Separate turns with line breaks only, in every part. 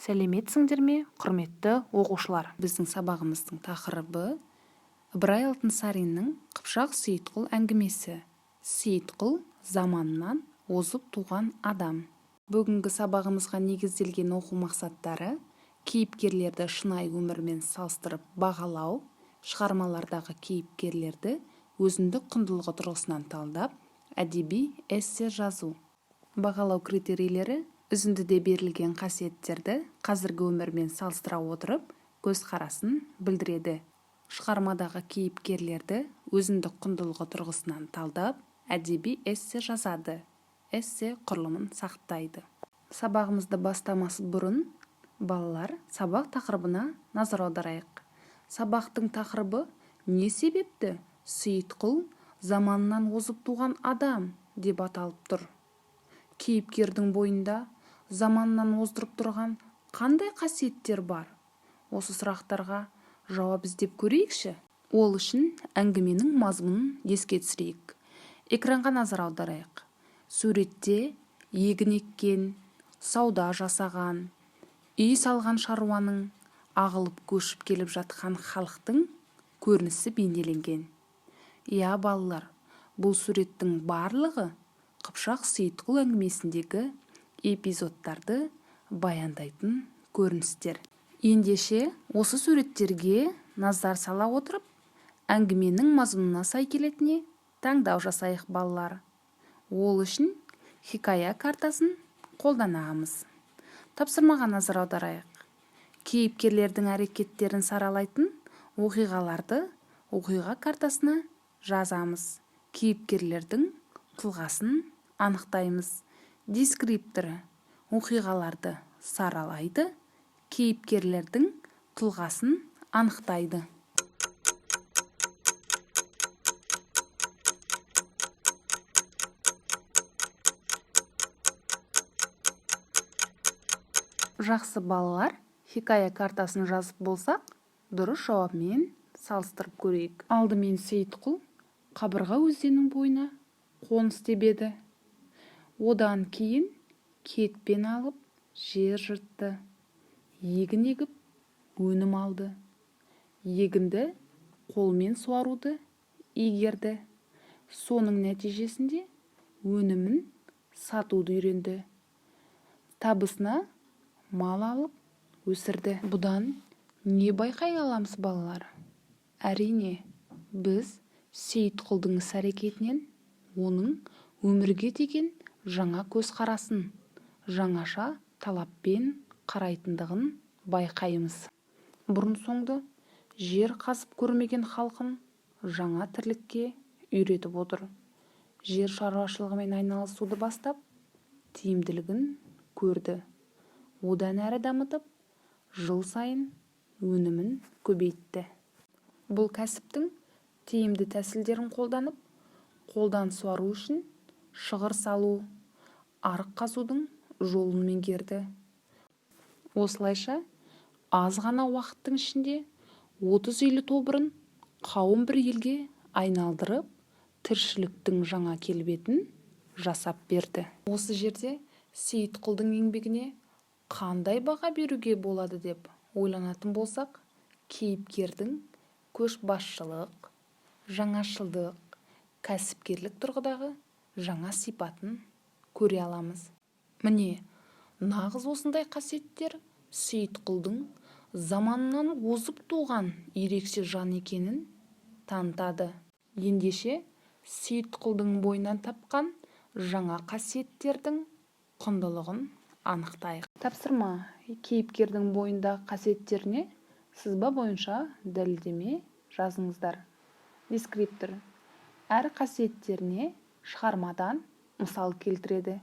Сәлеметсіңдер ме, құрметті оқушылар? Біздің сабағымыздың тақырыбы Ыбырай Алтынсариннің Қыпшақ Сейітқұл әңгімесі. Сейітқұл заманынан озып туған адам. Бүгінгі сабағымызға негізделген оқу мақсаттары: кейіпкерлерді шынайы өмірмен салыстырып бағалау, шығармалардағы кейіпкерлерді өзіндік құндылығы тұрғысынан талдап, әдеби эссе жазу. Бағалау критерийлері: үзіндіде берілген қасиеттерді қазіргі өмірмен салыстыра отырып көзқарасын білдіреді. Шығармадағы кейіпкерлерді өзіндік құндылығы тұрғысынан талдап, әдеби эссе жазады. Эссе құрылымын сақтайды. Сабағымызды бастамас бұрын, балалар, сабақ тақырыбына назар аударайық. Сабақтың тақырыбы не себепті Сейітқұл заманынан озып туған адам деп аталып тұр? Кейіпкердің бойында заманынан оздырып тұрған қандай қасиеттер бар? Осы сұрақтарға жауап іздеп көрейікші. Ол үшін әңгіменің мазмұнын еске түсірейік. Экранға назар аударайық. Суретте егін еккен, сауда жасаған, үй салған шаруаның ағылып көшіп келіп жатқан халықтың көрінісі бейнеленген. Иә балалар, бұл суреттің барлығы Қыпшақ Сейітқұл әңгімесіндегі эпизодтарды баяндайтын көріністер. Ендеше осы суреттерге назар сала отырып, әңгіменің мазмұнына сай келетіне таңдау жасайық балалар. Ол үшін хикая картасын қолданамыз. Тапсырмаға назар аударайық. Кейіпкерлердің әрекеттерін саралайтын оқиғаларды оқиға картасына жазамыз. Кейіпкерлердің тұлғасын анықтаймыз. Дескрипторы оқиғаларды саралайды, кейіпкерлердің тұлғасын анықтайды. Жақсы балалар, хикая картасын жазып болсақ, дұрыс жауапмен салыстырып көрейік. Алдымен Сейітқұл Қабырға өзенінің бойына қоныс тебеді. Одан кейін кетпен алып жер жыртты. Егін егіп, өнім алды. Егінді қолмен суаруды игерді. Соның нәтижесінде өнімін сатуды үйренді. Табысына мал алып өсірді. Бұдан не байқай аламыз балалар? Әрине, біз Сейітқұлдың іс-әрекетінен оның өмірге деген жаңа көзқарасын, жаңаша талаппен қарайтындығын байқаймыз. Бұрын-соңды жер қазып көрмеген халқын жаңа тірлікке үйретіп отыр. Жер шаруашылығымен айналысуды бастап, тиімділігін көрді. Одан әрі дамытып, жыл сайын өнімін көбейтті. Бұл кәсіптің тиімді тәсілдерін қолданып, қолдан суару үшін шығыр салу, арық қазудың жолын меңгерді. Осылайша аз ғана уақыттың ішінде 30 үйлі тобырын қауым бір елге айналдырып, тіршіліктің жаңа келбетін жасап берді. Осы жерде Сейітқұлдың еңбегіне қандай баға беруге болады деп ойланатын болсақ, кейіпкердің көшбасшылық, жаңашылдық, кәсіпкерлік тұрғыдағы жаңа сипатын көре аламыз. Міне, нағыз осындай қасиеттер Сейітқұлдың заманынан озып туған ерекше жан екенін танытады. Ендеше Сейітқұлдың бойынан тапқан жаңа қасиеттердің құндылығын анықтайық. Тапсырма: кейіпкердің бойындағы қасиеттеріне сызба бойынша дәлелдеме жазыңыздар. Дескриптор: әр қасиеттеріне шығармадан мысал келтіреді.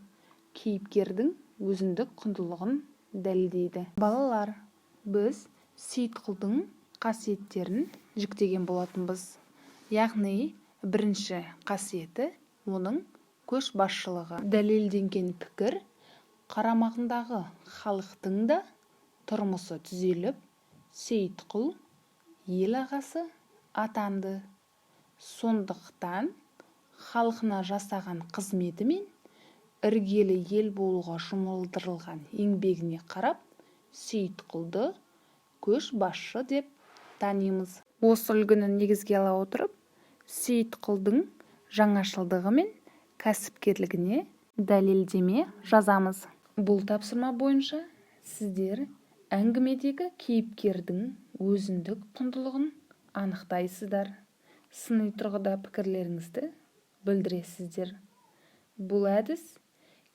Кейіпкердің өзіндік құндылығын дәлелдейді. Балалар, біз Сейітқұлдың қасиеттерін жіктеген болатынбыз. Яғни, бірінші қасиеті оның көшбасшылығы. Дәлелденген пікір: қарамағындағы халықтың да тұрмысы түзеліп, Сейітқұл ел ағасы атанды. Сондықтан халқына жасаған қызметі мен іргелі ел болуға жұмылдырылған еңбегіне қарап, Сейітқұлды көшбасшы деп танимыз. Осы үлгіні негізге ала отырып, Сейітқұлдың жаңашылдығы мен кәсіпкерлігіне дәлелдеме жазамыз. Бұл тапсырма бойынша сіздер әңгімедегі кейіпкердің өзіндік құндылығын анықтайсыздар. Сыни тұрғыда пікірлеріңізді білдіресіздер. Бұл әдіс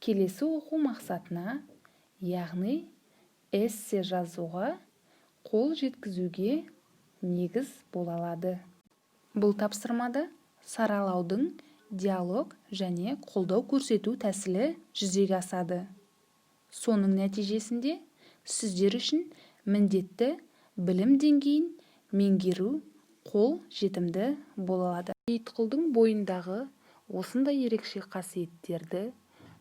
келесі оқу мақсатына, яғни эссе жазуға қол жеткізуге негіз бола алады. Бұл тапсырмада саралаудың диалог және қолдау көрсету тәсілі жүзеге асады. Соның нәтижесінде сіздер үшін міндетті білім деңгейін меңгеру қол жетімді бола алады. Сейітқұлдың бойындағы осындай ерекше қасиеттерді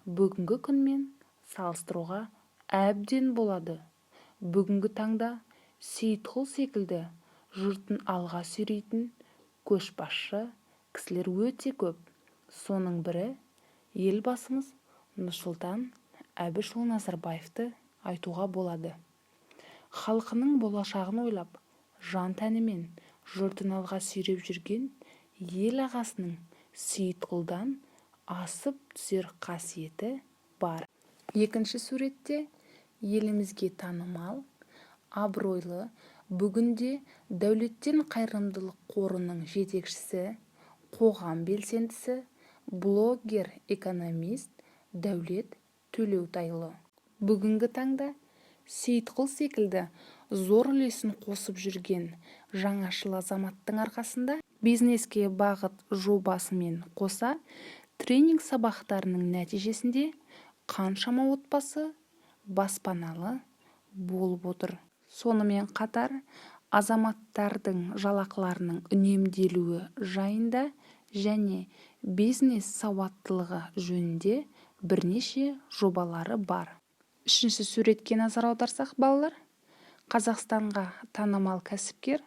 бүгінгі күнмен салыстыруға әбден болады. Бүгінгі таңда Сейітқұл секілді жұртын алға сүйрейтін көшбасшы кісілер өте көп. Соның бірі елбасымыз Нұрсұлтан Әбішұлы Назарбаевты айтуға болады. Халқының болашағын ойлап, жан тәнімен жұртын алға сүйреп жүрген ел ағасының Сейітқұлдан асып түсер қасиеті бар. Екінші суретте елімізге танымал, абыройлы, бүгінде Дәулеттен қайырымдылық қорының жетекшісі, қоғам белсендісі, блогер, экономист Дәулет Төлеутайұлы. Бүгінгі таңда Сейітқұл секілді зор үлесін қосып жүрген жаңашыл азаматтың арқасында бизнеске бағыт жобасымен қоса тренинг сабақтарының нәтижесінде қаншама отбасы баспаналы болып отыр. Сонымен қатар азаматтардың жалақыларының үнемделуі жайында және бизнес сауаттылығы жөнінде бірнеше жобалары бар. Үшінші суретке назар аударсақ, балалар, Қазақстанға танымал кәсіпкер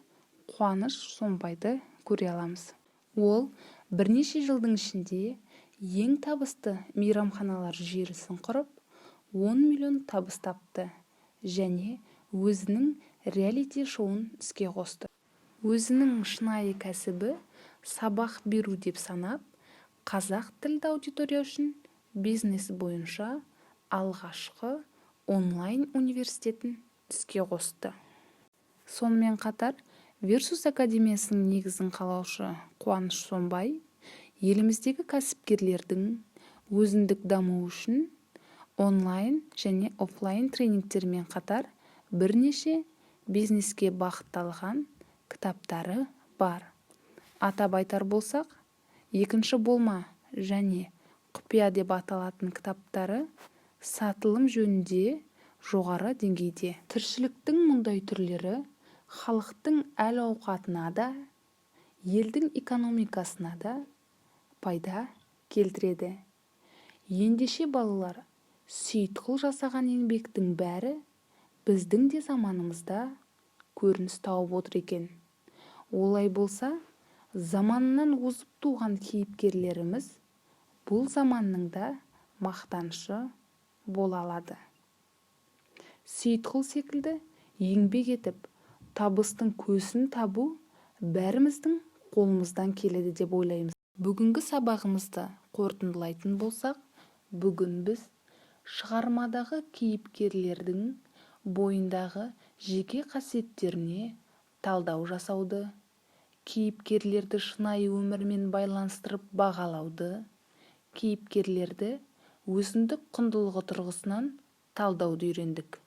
Қуаныш Сомбайды көре аламыз. Ол бірнеше жылдың ішінде ең табысты мейрамханалар желісін құрып, 10 миллион табыс тапты және өзінің реалити шоуын іске қосты. Өзінің шынайы кәсібі сабақ беру деп санап, қазақ тілді аудитория үшін бизнес бойынша алғашқы онлайн университетін іске қосты. Сонымен қатар, Версус академиясының негізін қалаушы Қуаныш Сомбай еліміздегі кәсіпкерлердің өзіндік дамуы үшін онлайн және офлайн тренингтермен қатар бірнеше бизнеске бағытталған кітаптары бар. Атап айтар болсақ, екінші болма және құпия деп аталатын кітаптары сатылым жөнінде жоғары деңгейде. Тіршіліктің мұндай түрлері халықтың әл-ауқатына да, елдің экономикасына да пайда келтіреді. Ендеше балалар, Сейітқұл жасаған еңбектің бәрі біздің де заманымызда көрініс тауып отыр екен. Олай болса, заманынан озып туған кейіпкерлеріміз бұл заманның да мақтанышы бола алады. Сейітқұл секілді еңбек етіп, табыстың көсін табу бәріміздің қолымыздан келеді деп ойлаймыз. Бүгінгі сабағымызды қорытындылайтын болсақ, бүгін біз шығармадағы кейіпкерлердің бойындағы жеке қасиеттеріне талдау жасауды, кейіпкерлерді шынайы өмірмен байланыстырып бағалауды, кейіпкерлерді өзіндік құндылығы тұрғысынан талдауды үйрендік.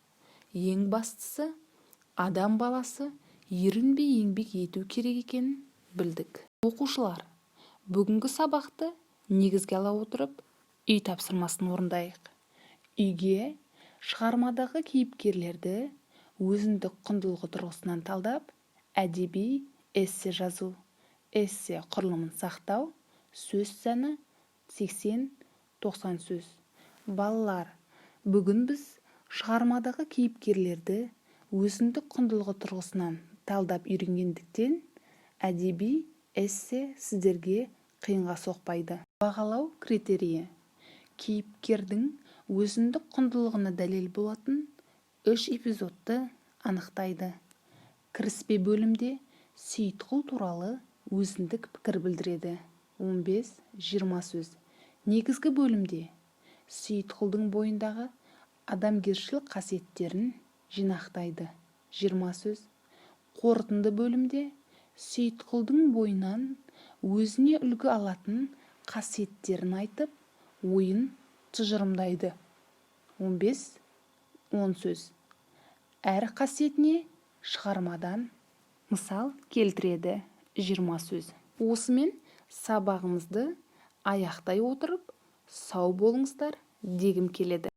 Ең бастысы, адам баласы ерінбей еңбек ету керек екенін білдік. Оқушылар, бүгінгі сабақты негізге ала отырып, үй тапсырмасын орындайық. Үйге шығармадағы кейіпкерлерді өзіндік құндылығы тұрғысынан талдап, әдеби эссе жазу. Эссе құрылымын сақтау, сөз саны 80-90 сөз. Балалар, бүгін біз шығармадағы кейіпкерлерді өзіндік құндылығы тұрғысынан талдап үйренгендіктен, әдеби эссе сіздерге қиынға соқпайды. Бағалау критерийі: кейіпкердің өзіндік құндылығына дәлел болатын 3 эпизодты анықтайды. Кіріспе бөлімде Сейітқұл туралы өзіндік пікір білдіреді. 15-20 сөз. Негізгі бөлімде Сейітқұлдың бойындағы адамгершілік қасиеттерін жинақтайды. 20 сөз. Қорытынды бөлімде Сейітқұлдың бойынан өзіне үлгі алатын қасиеттерін айтып, ойын тұжырымдайды. 15-10 сөз. Әр қасиетіне шығармадан мысал келтіреді. 20 сөз. Осымен сабағымызды аяқтай отырып, сау болыңыздар дегім келеді.